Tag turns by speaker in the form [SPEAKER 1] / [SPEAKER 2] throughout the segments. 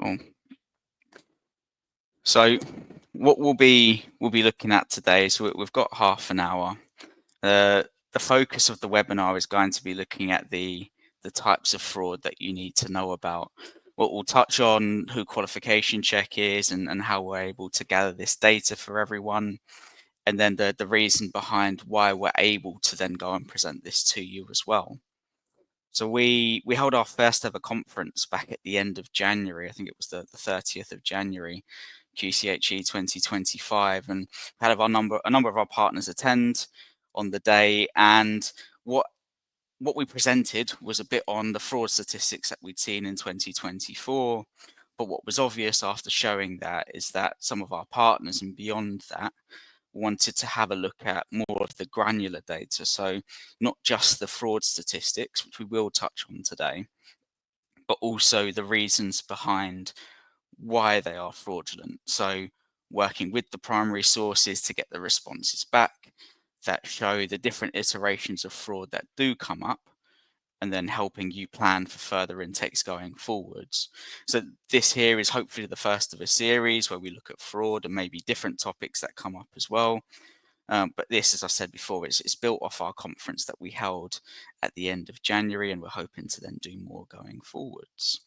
[SPEAKER 1] Cool. So what we'll be looking at today is we've got half an hour. The focus of the webinar is going to be looking at the types of fraud that you need to know about. What we'll touch on who qualification check is and how we're able to gather this data for everyone, and then the reason behind why we're able to then go and present this to you as well. So we held our first ever conference back at the end of January. I think it was the 30th of January, QCHE 2025, and had a number of our partners attend on the day. And what we presented was a bit on the fraud statistics that we'd seen in 2024. But what was obvious after showing that is that some of our partners and beyond that wanted to have a look at more of the granular data. So not just the fraud statistics, which we will touch on today, but also the reasons behind why they are fraudulent. So working with the primary sources to get the responses back that show the different iterations of fraud that do come up, and then helping you plan for further intakes going forwards. So this here is hopefully the first of a series where we look at fraud and maybe different topics that come up as well. But this, as I said before, it's built off our conference that we held at the end of January, and we're hoping to then do more going forwards.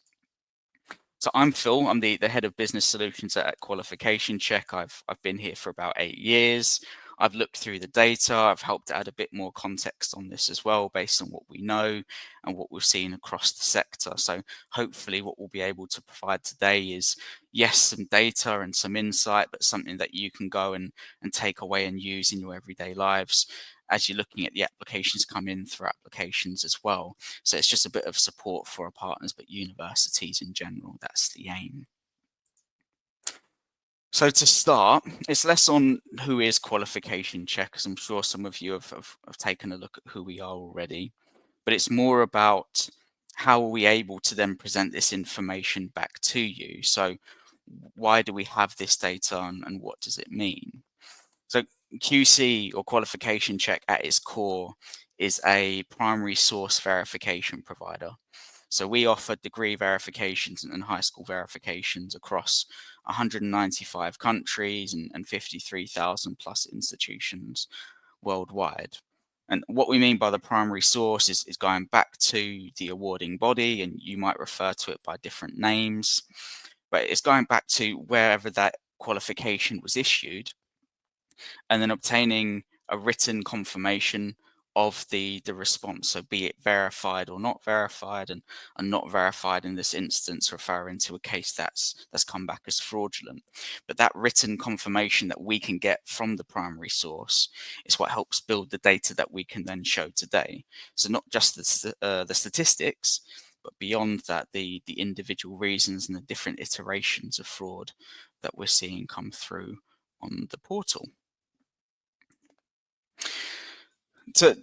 [SPEAKER 1] So I'm Phil. I'm the head of business solutions at Qualification Check. I've been here for about 8 years. I've looked through the data. I've helped add a bit more context on this as well, based on what we know and what we've seen across the sector. So hopefully what we'll be able to provide today is, yes, some data and some insight, but something that you can go and take away and use in your everyday lives as you're looking at the applications come in through applications as well. So it's just a bit of support for our partners, but universities in general, that's the aim. So to start, it's less on who is Qualification Check, because I'm sure some of you have taken a look at who we are already, but it's more about how are we able to then present this information back to you. So why do we have this data and what does it mean? So QC, or Qualification Check, at its core is a primary source verification provider. So we offer degree verifications and high school verifications across 195 countries and 53,000 plus institutions worldwide. And what we mean by the primary source is going back to the awarding body, and you might refer to it by different names, but it's going back to wherever that qualification was issued, and then obtaining a written confirmation of the response. So be it verified or not verified, and not verified in this instance referring to a case that's come back as fraudulent. But that written confirmation that we can get from the primary source is what helps build the data that we can then show today. So not just the statistics, but beyond that, the individual reasons and the different iterations of fraud that we're seeing come through on the portal. To,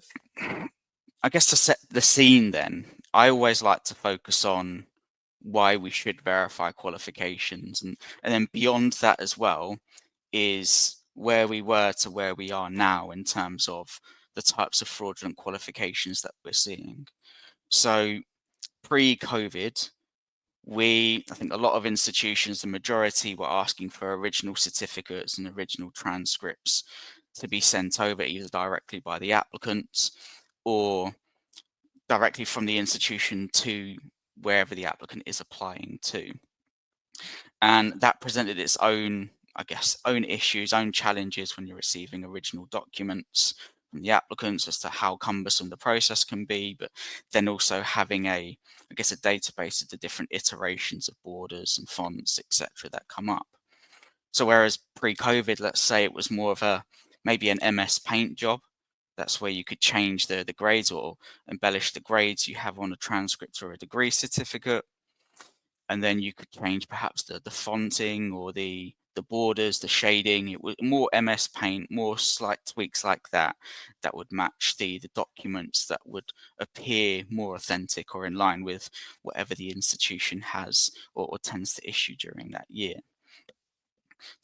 [SPEAKER 1] I guess, to set the scene then, I always like to focus on why we should verify qualifications, and then beyond that as well is where we were to where we are now in terms of the types of fraudulent qualifications that we're seeing. So pre-COVID, I think a lot of institutions, the majority, were asking for original certificates and original transcripts to be sent over either directly by the applicants or directly from the institution to wherever the applicant is applying to. And that presented its own, I guess, own issues, own challenges when you're receiving original documents from the applicants as to how cumbersome the process can be, but then also having a database of the different iterations of borders and fonts, etc., that come up. So whereas pre-COVID, let's say it was more of maybe an MS Paint job, that's where you could change the grades or embellish the grades you have on a transcript or a degree certificate. And then you could change perhaps the fonting or the borders, the shading. It was more MS Paint, more slight tweaks like that would match the documents that would appear more authentic or in line with whatever the institution has or tends to issue during that year.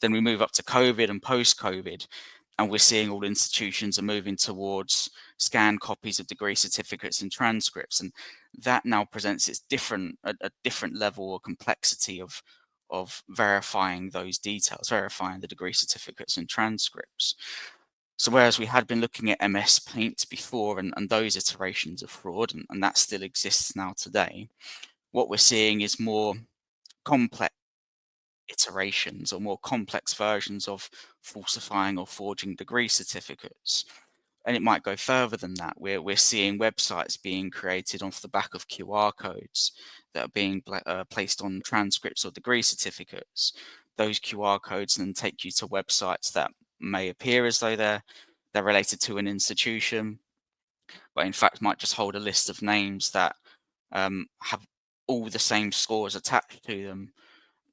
[SPEAKER 1] Then we move up to COVID and post-COVID, and we're seeing all institutions are moving towards scanned copies of degree certificates and transcripts, and that now presents a different level or complexity of of verifying those details, verifying the degree certificates and transcripts. So whereas we had been looking at MS Paint before and those iterations of fraud, and that still exists now today, what we're seeing is more complex iterations or more complex versions of falsifying or forging degree certificates. And it might go further than that. We're seeing websites being created off the back of QR codes that are being placed on transcripts or degree certificates. Those QR codes then take you to websites that may appear as though they're related to an institution, but in fact might just hold a list of names that have all the same scores attached to them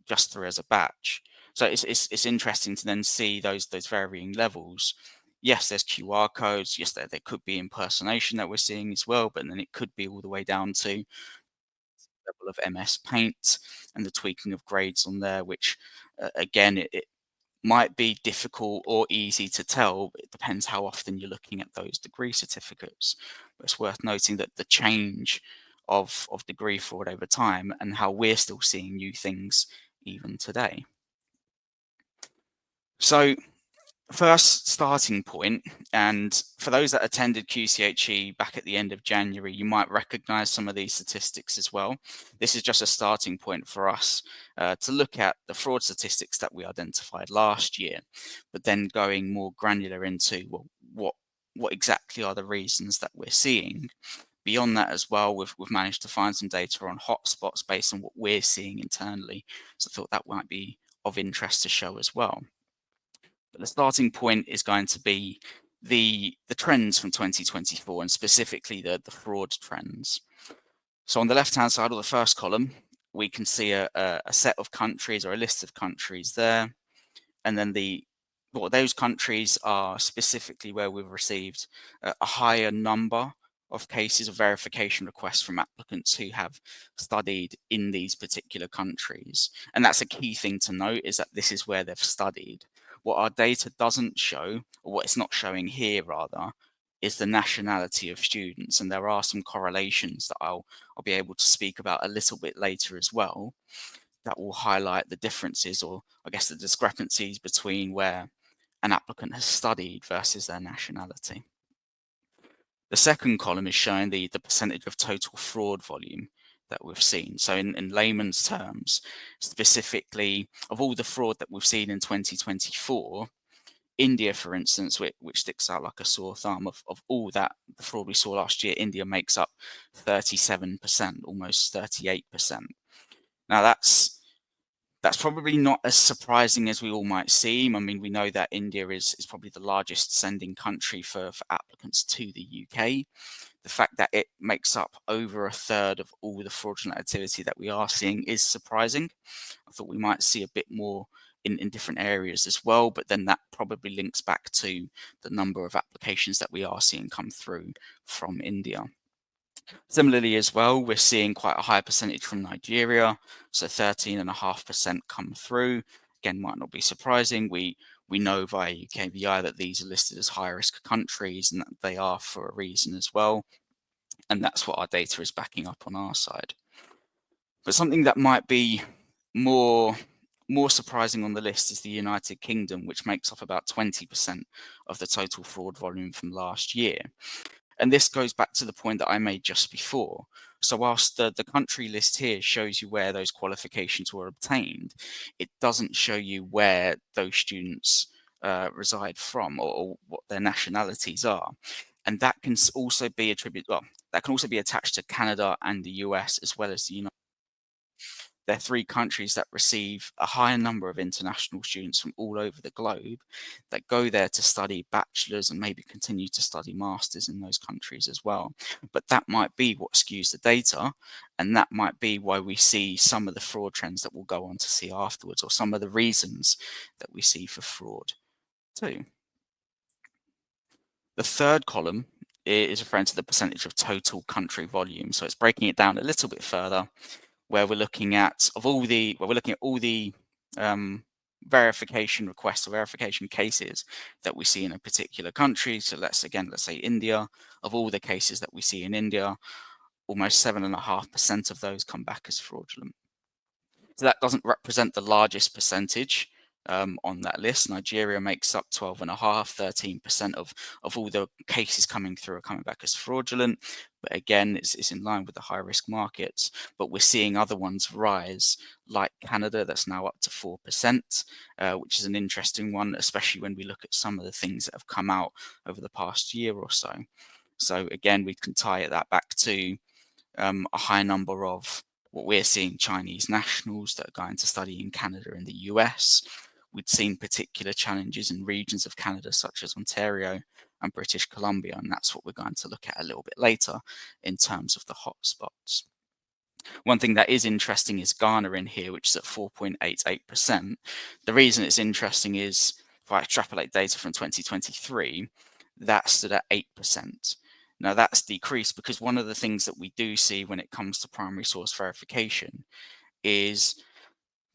[SPEAKER 1] just through as a batch. So it's interesting to then see those varying levels. Yes, there's QR codes. Yes, there could be impersonation that we're seeing as well, but then it could be all the way down to level of MS Paint and the tweaking of grades on there, which again it might be difficult or easy to tell. It depends how often you're looking at those degree certificates. But it's worth noting that the change of degree fraud over time and how we're still seeing new things even today. So first starting point, and for those that attended QCHE back at the end of January, you might recognize some of these statistics as well. This is just a starting point for us to look at the fraud statistics that we identified last year, but then going more granular into, well, what exactly are the reasons that we're seeing. Beyond that as well, we've managed to find some data on hotspots based on what we're seeing internally. So I thought that might be of interest to show as well. But the starting point is going to be the trends from 2024 and specifically the fraud trends. So on the left-hand side of the first column, we can see a set of countries or a list of countries there. And then those countries are specifically where we've received a higher number of cases of verification requests from applicants who have studied in these particular countries. And that's a key thing to note, is that this is where they've studied. What our data doesn't show, or what it's not showing here rather, is the nationality of students. And there are some correlations that I'll be able to speak about a little bit later as well, that will highlight the differences, or I guess the discrepancies between where an applicant has studied versus their nationality. The second column is showing the percentage of total fraud volume that we've seen. So in layman's terms, specifically of all the fraud that we've seen in 2024, India, for instance, which sticks out like a sore thumb, of all that, the fraud we saw last year, India makes up 37%, almost 38%. Now that's probably not as surprising as we all might seem. I mean, we know that India is probably the largest sending country for applicants to the UK. The fact that it makes up over a third of all the fraudulent activity that we are seeing is surprising. I thought we might see a bit more in different areas as well, but then that probably links back to the number of applications that we are seeing come through from India. Similarly as well, we're seeing quite a high percentage from Nigeria, so 13.5% come through. Again, might not be surprising. We know via UKVI that these are listed as high-risk countries, and that they are for a reason as well. And that's what our data is backing up on our side. But something that might be more surprising on the list is the United Kingdom, which makes up about 20% of the total fraud volume from last year. And this goes back to the point that I made just before. So whilst the country list here shows you where those qualifications were obtained, it doesn't show you where those students reside from, or what their nationalities are. And that can also be that can also be attached to Canada and the US, as well as the United. They're three countries that receive a higher number of international students from all over the globe that go there to study bachelor's and maybe continue to study masters in those countries as well. But that might be what skews the data, and that might be why we see some of the fraud trends that we'll go on to see afterwards, or some of the reasons that we see for fraud too. The third column is referring to the percentage of total country volume. So it's breaking it down a little bit further, where we're looking at all the verification requests or verification cases that we see in a particular country. So let's say India. Of all the cases that we see in India, almost 7.5% of those come back as fraudulent. So that doesn't represent the largest percentage on that list. Nigeria makes up 12.5, 13% of all the cases coming through are coming back as fraudulent. But again, it's in line with the high risk markets. But we're seeing other ones rise, like Canada, that's now up to 4%, which is an interesting one, especially when we look at some of the things that have come out over the past year or so. So again, we can tie that back to a high number of what we're seeing Chinese nationals that are going to study in Canada and the US. We'd seen particular challenges in regions of Canada such as Ontario and British Columbia, and that's what we're going to look at a little bit later in terms of the hotspots. One thing that is interesting is Ghana in here, which is at 4.88%. The reason it's interesting is if I extrapolate data from 2023, that stood at 8%. Now that's decreased because one of the things that we do see when it comes to primary source verification is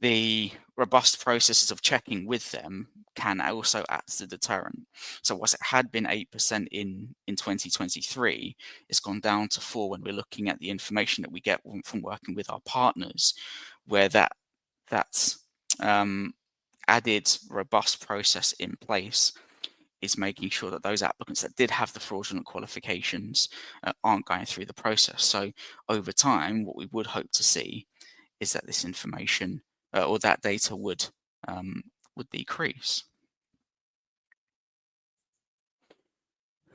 [SPEAKER 1] the robust processes of checking with them can also act as a deterrent. So whilst it had been 8% in 2023, it's gone down to 4 when we're looking at the information that we get from working with our partners, where that added robust process in place is making sure that those applicants that did have the fraudulent qualifications aren't going through the process. So over time, what we would hope to see is that this information or that data would decrease.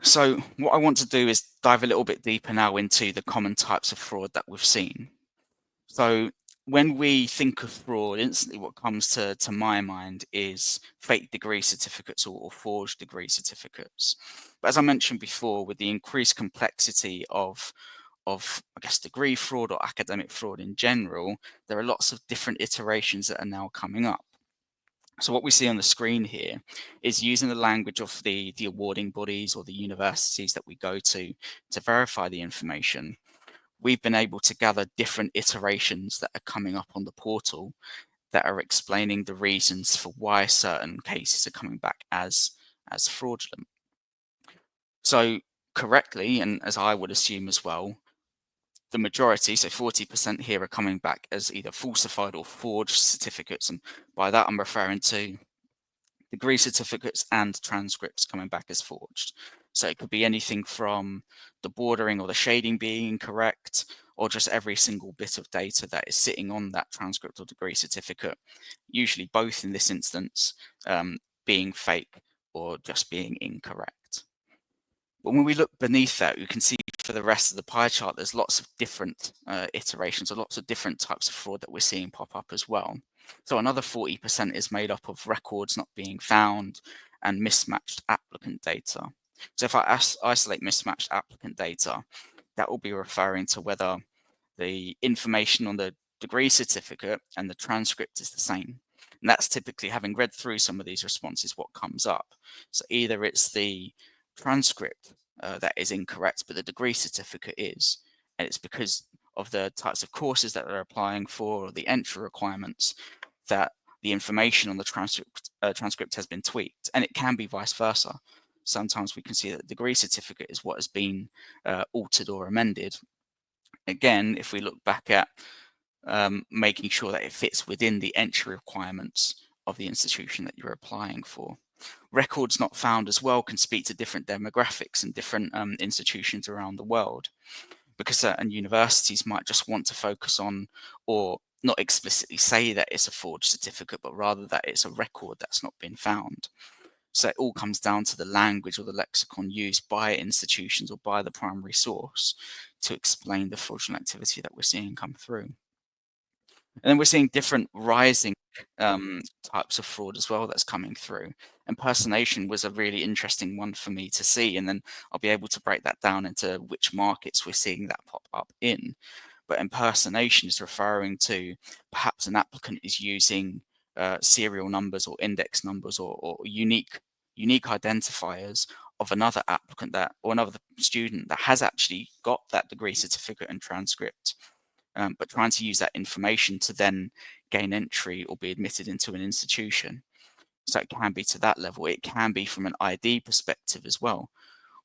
[SPEAKER 1] So what I want to do is dive a little bit deeper now into the common types of fraud that we've seen. So when we think of fraud, instantly what comes to my mind is fake degree certificates or forged degree certificates. But as I mentioned before, with the increased complexity of I guess degree fraud or academic fraud in general, there are lots of different iterations that are now coming up. So what we see on the screen here is using the language of the awarding bodies or the universities that we go to verify the information. We've been able to gather different iterations that are coming up on the portal that are explaining the reasons for why certain cases are coming back as fraudulent. So correctly, and as I would assume as well, the majority, so 40% here, are coming back as either falsified or forged certificates. And by that, I'm referring to degree certificates and transcripts coming back as forged. So it could be anything from the bordering or the shading being incorrect, or just every single bit of data that is sitting on that transcript or degree certificate, usually both in this instance being fake or just being incorrect. But when we look beneath that, you can see for the rest of the pie chart, there's lots of different iterations or lots of different types of fraud that we're seeing pop up as well. So another 40% is made up of records not being found and mismatched applicant data. So if I isolate mismatched applicant data, that will be referring to whether the information on the degree certificate and the transcript is the same. And that's typically, having read through some of these responses, what comes up. So either it's the transcript that is incorrect, but the degree certificate is, and it's because of the types of courses that they're applying for or the entry requirements that the information on the transcript has been tweaked, and it can be vice versa. Sometimes we can see that the degree certificate is what has been altered or amended. Again, if we look back at making sure that it fits within the entry requirements of the institution that you're applying for. Records not found as well can speak to different demographics and different institutions around the world, because certain universities might just want to focus on, or not explicitly say that it's a forged certificate, but rather that it's a record that's not been found. So it all comes down to the language or the lexicon used by institutions or by the primary source to explain the fraudulent activity that we're seeing come through. And then we're seeing different rising types of fraud as well that's coming through. Impersonation was a really interesting one for me to see, and then I'll be able to break that down into which markets we're seeing that pop up in. But impersonation is referring to perhaps an applicant is using serial numbers or index numbers or unique identifiers of another applicant that, or another student that has actually got that degree certificate and transcript. But trying to use that information to then gain entry or be admitted into an institution. So it can be to that level. It can be from an ID perspective as well,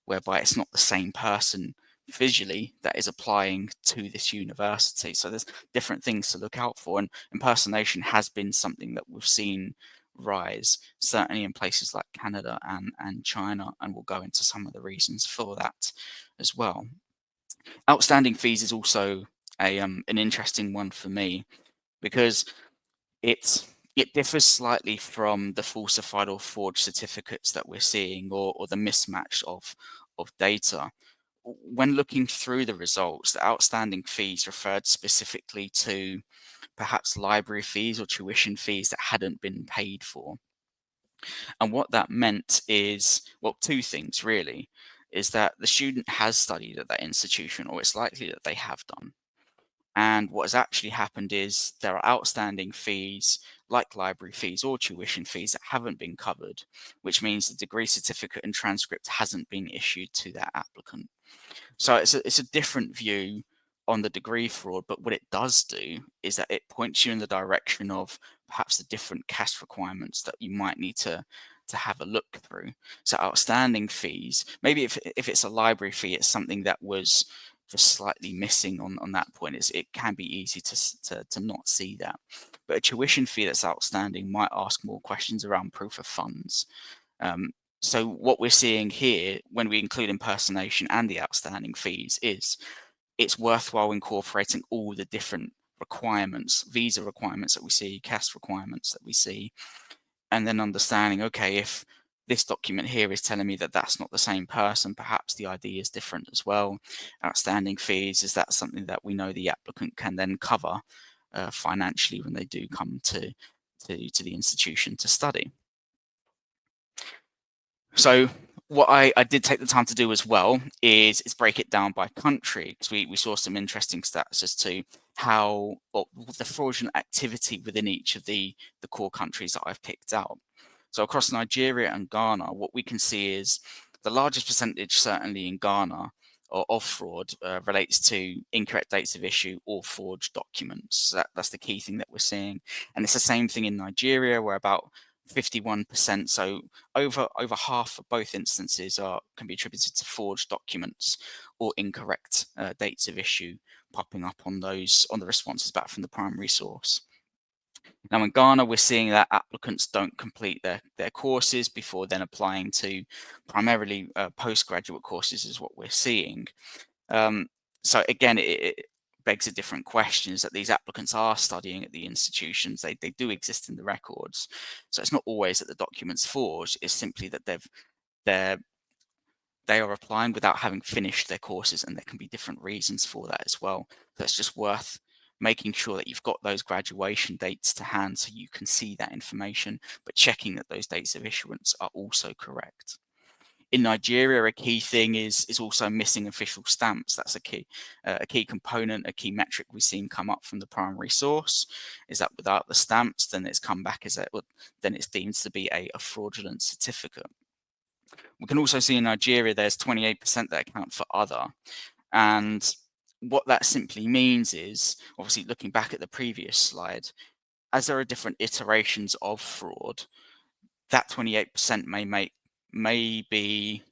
[SPEAKER 1] whereby it's not the same person visually that is applying to this university. So there's different things to look out for, and impersonation has been something that we've seen rise, certainly in places like Canada and China, and we'll go into some of the reasons for that as well. Outstanding fees is also an interesting one for me because it it differs slightly from the falsified or forged certificates that we're seeing, or the mismatch of data. When looking through the results, the outstanding fees referred specifically to perhaps library fees or tuition fees that hadn't been paid for. And what that meant is, well, two things really, is that the student has studied at that institution, or it's likely that they have done. And what has actually happened is there are outstanding fees, like library fees or tuition fees, that haven't been covered, which means the degree certificate and transcript hasn't been issued to that applicant. So it's a different view on the degree fraud, but what it does do is that it points you in the direction of perhaps the different cash requirements that you might need to have a look through. So outstanding fees, maybe if it's a library fee, it's something that was just slightly missing on that point. It can be easy to not see that. But a tuition fee that's outstanding might ask more questions around proof of funds. Um, so what we're seeing here when we include impersonation and the outstanding fees is it's worthwhile incorporating all the different requirements, visa requirements that we see, CAS requirements that we see, and then understanding, okay, if this document here is telling me that that's not the same person, perhaps the ID is different as well. Outstanding fees, is that something that we know the applicant can then cover financially when they do come to the institution to study? So what I did take the time to do as well is break it down by country, because we saw some interesting stats as to how, or the fraudulent activity within each of the core countries that I've picked out. So across Nigeria and Ghana, what we can see is the largest percentage, certainly in Ghana, of fraud relates to incorrect dates of issue or forged documents. That's the key thing that we're seeing. And it's the same thing in Nigeria, where about 51%, so over half of both instances can be attributed to forged documents or incorrect dates of issue popping up on the responses back from the primary source. Now in Ghana, we're seeing that applicants don't complete their courses before then applying to primarily postgraduate courses is what we're seeing. Um, so again, it begs a different question, is that these applicants are studying at the institutions. They do exist in the records. So it's not always that the document's forged, it's simply that they're they are applying without having finished their courses, and there can be different reasons for that as well. So it's just worth making sure that you've got those graduation dates to hand so you can see that information, but checking that those dates of issuance are also correct. In Nigeria, a key thing is also missing official stamps. That's a key component, a key metric we've seen come up from the primary source. Is that without the stamps, then it's come back as then it's deemed to be a fraudulent certificate. We can also see in Nigeria there's 28% that account for other, and what that simply means is, obviously looking back at the previous slide, as there are different iterations of fraud, that 28% may be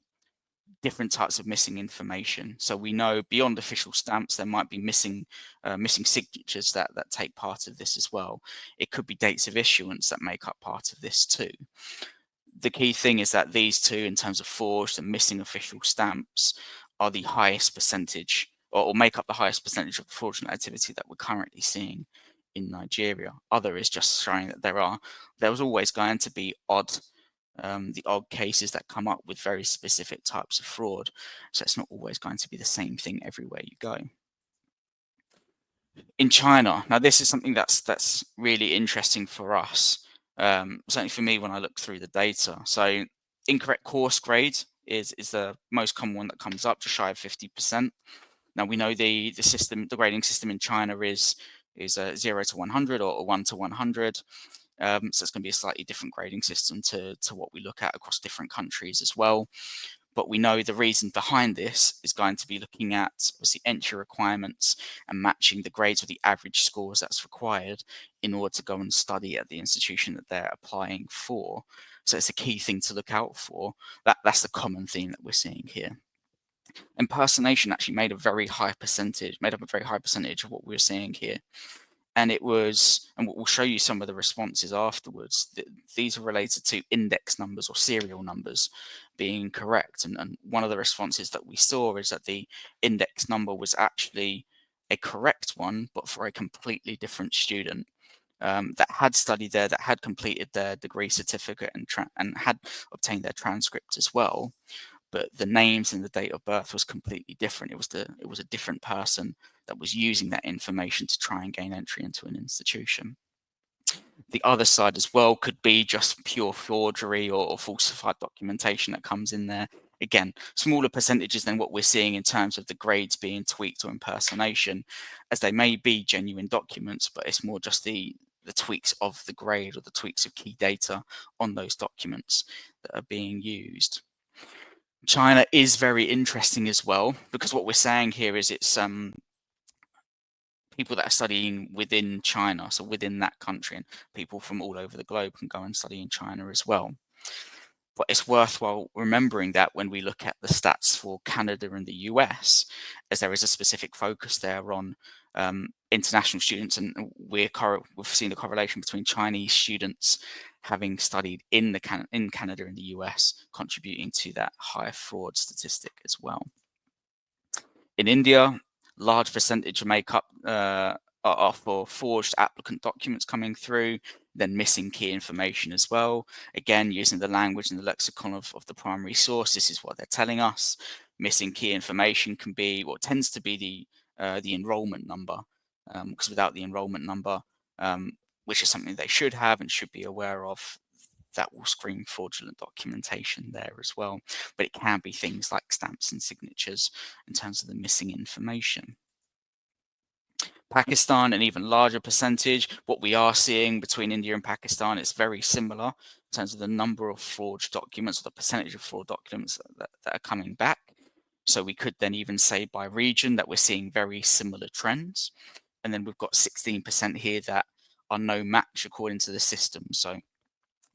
[SPEAKER 1] different types of missing information. So we know beyond official stamps, there might be missing signatures that take part of this as well. It could be dates of issuance that make up part of this too. The key thing is that these two, in terms of forged and missing official stamps, are the highest percentage, or make up the highest percentage of the fraudulent activity that we're currently seeing in Nigeria. Other is just showing that there was always going to be the odd cases that come up with very specific types of fraud. So it's not always going to be the same thing everywhere you go. In China, now this is something that's really interesting for us. Certainly for me when I look through the data. So incorrect course grade is the most common one that comes up, just shy of 50%. Now we know the grading system in China is 0 to 100 or 1 to 100. So it's going to be a slightly different grading system to what we look at across different countries as well. But we know the reason behind this is going to be looking at obviously entry requirements and matching the grades with the average scores that's required in order to go and study at the institution that they're applying for. So it's a key thing to look out for. That's the common theme that we're seeing here. Impersonation actually made up a very high percentage of what we're seeing here. And it was, and we'll show you some of the responses afterwards. These are related to index numbers or serial numbers being correct. And one of the responses that we saw is that the index number was actually a correct one, but for a completely different student that had studied there, that had completed their degree certificate and had obtained their transcript as well. But the names and the date of birth was completely different. It was a different person that was using that information to try and gain entry into an institution. The other side as well could be just pure forgery or falsified documentation that comes in there. Again, smaller percentages than what we're seeing in terms of the grades being tweaked or impersonation, as they may be genuine documents, but it's more just the tweaks of the grade or the tweaks of key data on those documents that are being used. China is very interesting as well, because what we're saying here is it's people that are studying within China, so within that country, and people from all over the globe can go and study in China as well. But it's worthwhile remembering that when we look at the stats for Canada and the US, as there is a specific focus there on international students, and we've seen the correlation between Chinese students having studied in Canada and the US, contributing to that higher fraud statistic as well. In India, large percentage make up are for forged applicant documents coming through, then missing key information as well. Again, using the language and the lexicon of the primary source, this is what they're telling us. Missing key information can be, what tends to be the enrollment number, because without the enrollment number, which is something they should have and should be aware of, that will scream fraudulent documentation there as well. But it can be things like stamps and signatures in terms of the missing information. Pakistan, an even larger percentage. What we are seeing between India and Pakistan is very similar in terms of the number of forged documents, or the percentage of fraud documents that are coming back. So we could then even say by region that we're seeing very similar trends. And then we've got 16% here that are no match according to the system. So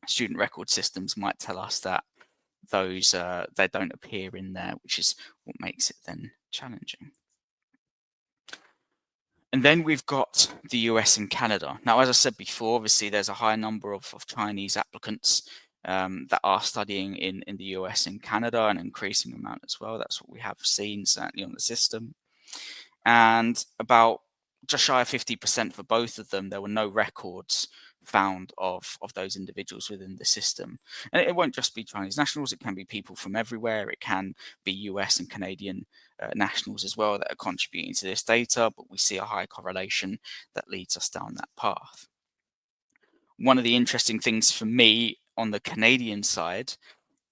[SPEAKER 1] student record systems might tell us that those they don't appear in there, which is what makes it then challenging. And then we've got the US and Canada. Now, as I said before, obviously there's a high number of Chinese applicants that are studying in the US and Canada, an increasing amount as well. That's what we have seen, certainly on the system. And about just shy of 50% for both of them, there were no records found of those individuals within the system. And it won't just be Chinese nationals, it can be people from everywhere. It can be US and Canadian nationals as well that are contributing to this data, but we see a high correlation that leads us down that path. One of the interesting things for me on the Canadian side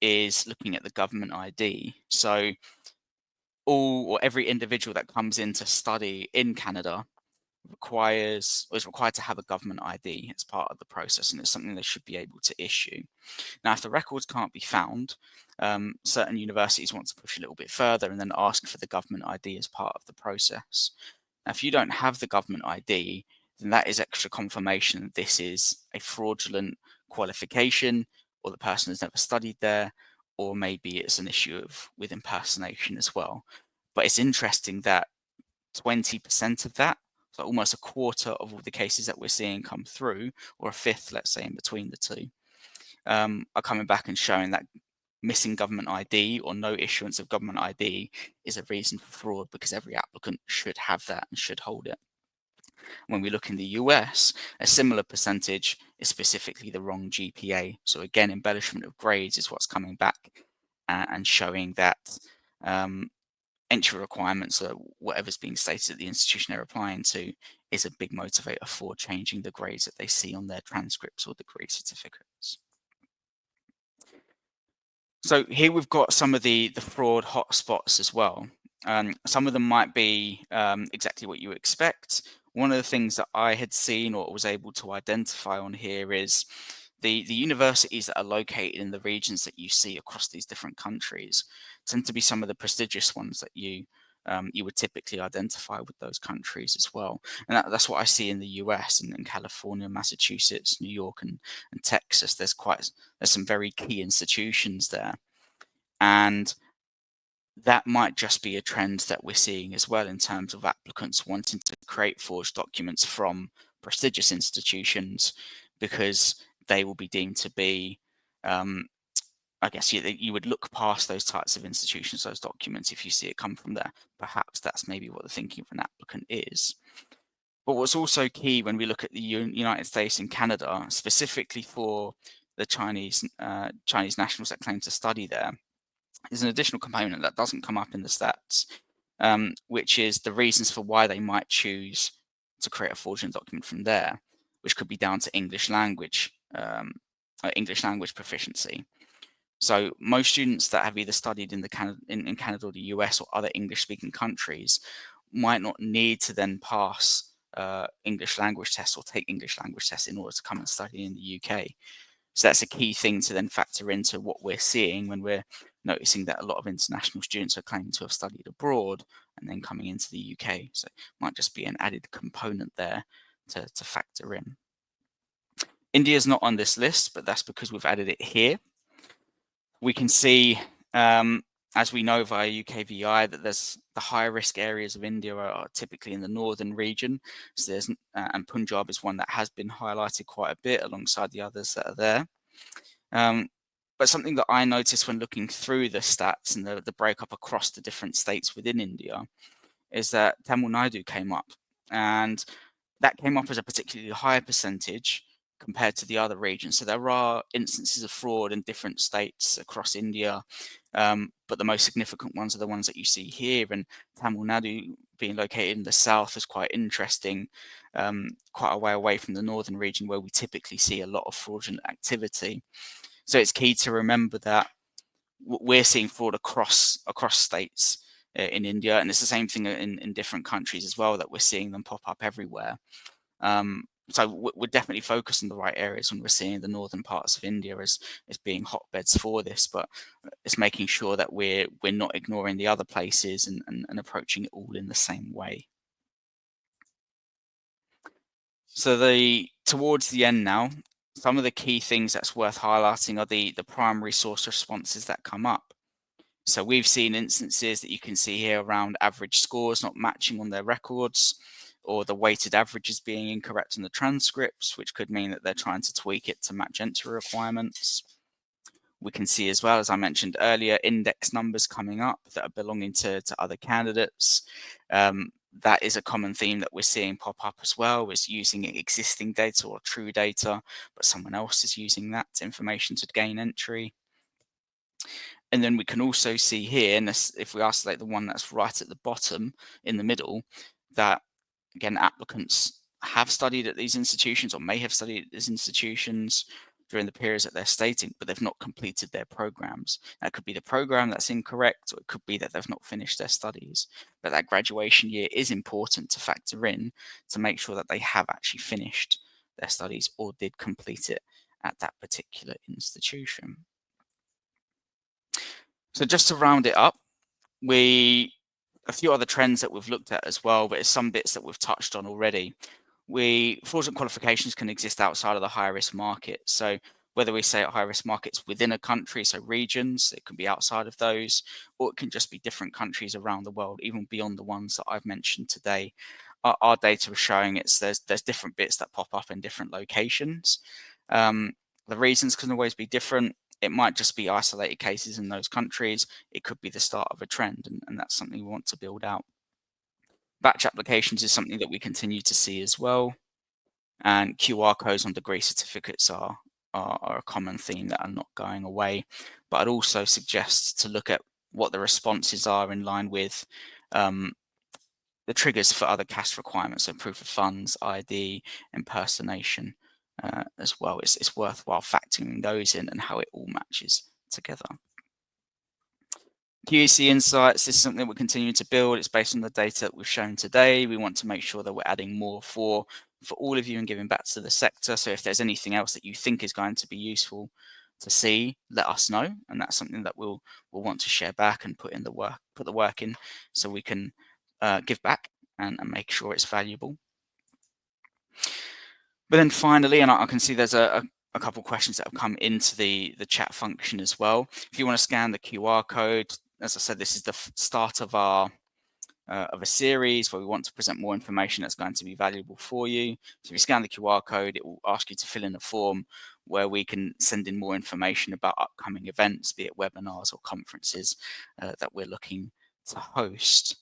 [SPEAKER 1] is looking at the government ID. So every individual that comes in to study in Canada is required to have a government ID as part of the process, and it's something they should be able to issue. Now, if the records can't be found, certain universities want to push a little bit further and then ask for the government ID as part of the process. Now, if you don't have the government ID, then that is extra confirmation that this is a fraudulent qualification, or the person has never studied there, or maybe it's an issue with impersonation as well. But it's interesting that 20% of that, so almost a quarter of all the cases that we're seeing come through, or a fifth, let's say, in between the two, are coming back and showing that missing government ID or no issuance of government ID is a reason for fraud, because every applicant should have that and should hold it. When we look in the US, a similar percentage is specifically the wrong GPA. So again, embellishment of grades is what's coming back and showing that entry requirements, or whatever's being stated at the institution they're applying to, is a big motivator for changing the grades that they see on their transcripts or degree certificates. So here we've got some of the fraud hotspots as well. Some of them might be exactly what you expect. One of the things that I had seen or was able to identify on here is the universities that are located in the regions that you see across these different countries tend to be some of the prestigious ones that you would typically identify with those countries as well. And that's what I see in the US and in California, Massachusetts, New York, and Texas. There's some very key institutions there. And that might just be a trend that we're seeing as well in terms of applicants wanting to create forged documents from prestigious institutions because they will be deemed to be, I guess you would look past those types of institutions, those documents, if you see it come from there. Perhaps that's maybe what the thinking of an applicant is. But what's also key when we look at the United States and Canada, specifically for the Chinese nationals that claim to study there, is an additional component that doesn't come up in the stats, which is the reasons for why they might choose to create a fraudulent document from there, which could be down to English language proficiency. So most students that have either studied in in Canada or the US or other English-speaking countries might not need to then pass English language tests or take English language tests in order to come and study in the UK. So that's a key thing to then factor into what we're seeing when we're noticing that a lot of international students are claiming to have studied abroad and then coming into the UK. So it might just be an added component there to factor in. India's not on this list, but that's because we've added it here. We can see, as we know via UKVI, that there's the high risk areas of India are typically in the northern region. So there's, and Punjab is one that has been highlighted quite a bit alongside the others that are there. But something that I noticed when looking through the stats and the breakup across the different states within India is that Tamil Nadu came up, and that came up as a particularly high percentage compared to the other regions. So there are instances of fraud in different states across India, but the most significant ones are the ones that you see here. And Tamil Nadu being located in the south is quite interesting, quite a way away from the northern region where we typically see a lot of fraudulent activity. So it's key to remember that we're seeing fraud across states in India, and it's the same thing in different countries as well, that we're seeing them pop up everywhere. So we're definitely focused on the right areas when we're seeing the northern parts of India as being hotbeds for this, but it's making sure that we're not ignoring the other places and approaching it all in the same way. So towards the end now, some of the key things that's worth highlighting are the primary source responses that come up. So we've seen instances that you can see here around average scores not matching on their records, or the weighted averages being incorrect in the transcripts, which could mean that they're trying to tweak it to match entry requirements. We can see as well, as I mentioned earlier, index numbers coming up that are belonging to other candidates. That is a common theme that we're seeing pop up as well, is using existing data or true data, but someone else is using that information to gain entry. And then we can also see here, and if we isolate the one that's right at the bottom in the middle, that again, applicants have studied at these institutions or may have studied at these institutions during the periods that they're stating, but they've not completed their programs. That could be the program that's incorrect, or it could be that they've not finished their studies. But that graduation year is important to factor in to make sure that they have actually finished their studies or did complete it at that particular institution. So just to round it up, a few other trends that we've looked at as well, but it's some bits that we've touched on already. Fraudulent qualifications can exist outside of the high risk market. So whether we say high risk markets within a country, so regions, it can be outside of those, or it can just be different countries around the world, even beyond the ones that I've mentioned today. Our data is showing there's different bits that pop up in different locations. The reasons can always be different. It might just be isolated cases in those countries. It could be the start of a trend, and that's something we want to build out. Batch applications is something that we continue to see as well. And QR codes on degree certificates are a common theme that are not going away. But I'd also suggest to look at what the responses are in line with the triggers for other CAS requirements, so proof of funds, ID, impersonation as well. It's worthwhile factoring those in and how it all matches together. QEC Insights is something we're continuing to build. It's based on the data that we've shown today. We want to make sure that we're adding more for all of you and giving back to the sector. So if there's anything else that you think is going to be useful to see, let us know. And that's something that we'll want to share back and put the work in so we can give back and make sure it's valuable. But then finally, and I can see there's a couple of questions that have come into the chat function as well. If you want to scan the QR code, as I said, this is the start of a series where we want to present more information that's going to be valuable for you. So if you scan the QR code, it will ask you to fill in a form where we can send in more information about upcoming events, be it webinars or conferences that we're looking to host.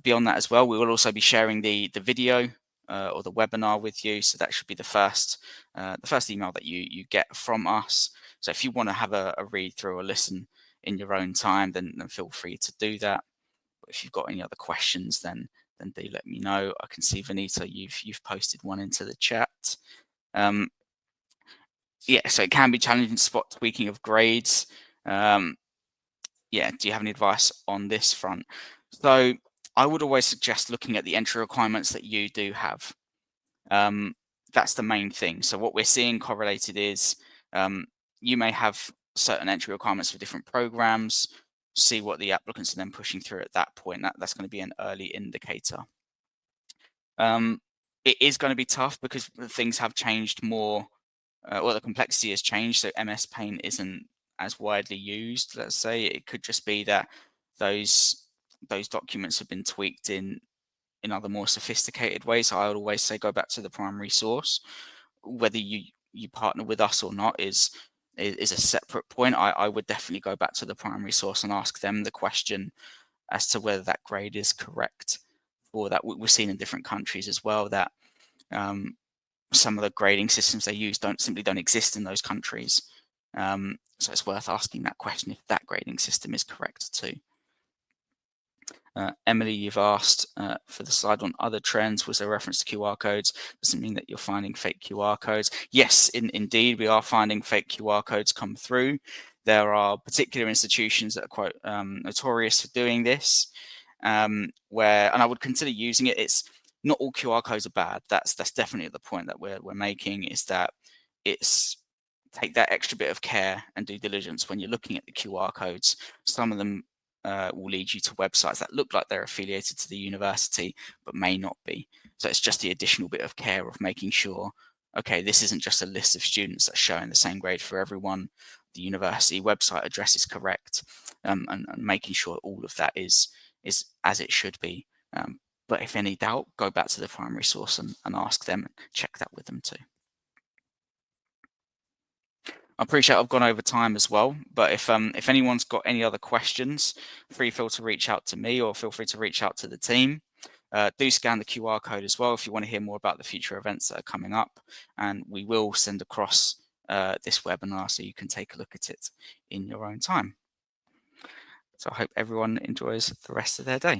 [SPEAKER 1] Beyond that as well, we will also be sharing the video or the webinar with you. So that should be the first email that you get from us. So if you want to have a read through or listen in your own time, then feel free to do that. But if you've got any other questions, then do let me know. I can see Vanita, you've posted one into the chat. Yeah, so it can be challenging to spot tweaking of grades. Yeah, do you have any advice on this front? So I would always suggest looking at the entry requirements that you do have. That's the main thing. So what we're seeing correlated is you may have certain entry requirements for different programs, see what the applicants are then pushing through at that point. That's going to be an early indicator. It is going to be tough because things have changed more, or the complexity has changed. So MS Paint isn't as widely used. Let's say it could just be that those documents have been tweaked in other more sophisticated ways. So I would always say go back to the primary source. Whether you partner with us or not is a separate point. I would definitely go back to the primary source and ask them the question as to whether that grade is correct. For that, we've seen in different countries as well that some of the grading systems they use simply don't exist in those countries. So it's worth asking that question if that grading system is correct too. Emily, you've asked for the slide on other trends. Was there reference to QR codes? Does it mean that you're finding fake QR codes? Yes, indeed, we are finding fake QR codes come through. There are particular institutions that are quite notorious for doing this, and I would consider using it. It's not all QR codes are bad. That's definitely the point that we're making, is that it's take that extra bit of care and due diligence when you're looking at the QR codes. Some of them will lead you to websites that look like they're affiliated to the university, but may not be. So it's just the additional bit of care of making sure, okay, this isn't just a list of students that's showing the same grade for everyone. The university website address is correct, and making sure all of that is as it should be. But if any doubt, go back to the primary source and ask them, check that with them too. I appreciate I've gone over time as well, but if anyone's got any other questions, feel to reach out to me or feel free to reach out to the team. Do scan the QR code as well if you want to hear more about the future events that are coming up, and we will send across this webinar so you can take a look at it in your own time. So I hope everyone enjoys the rest of their day.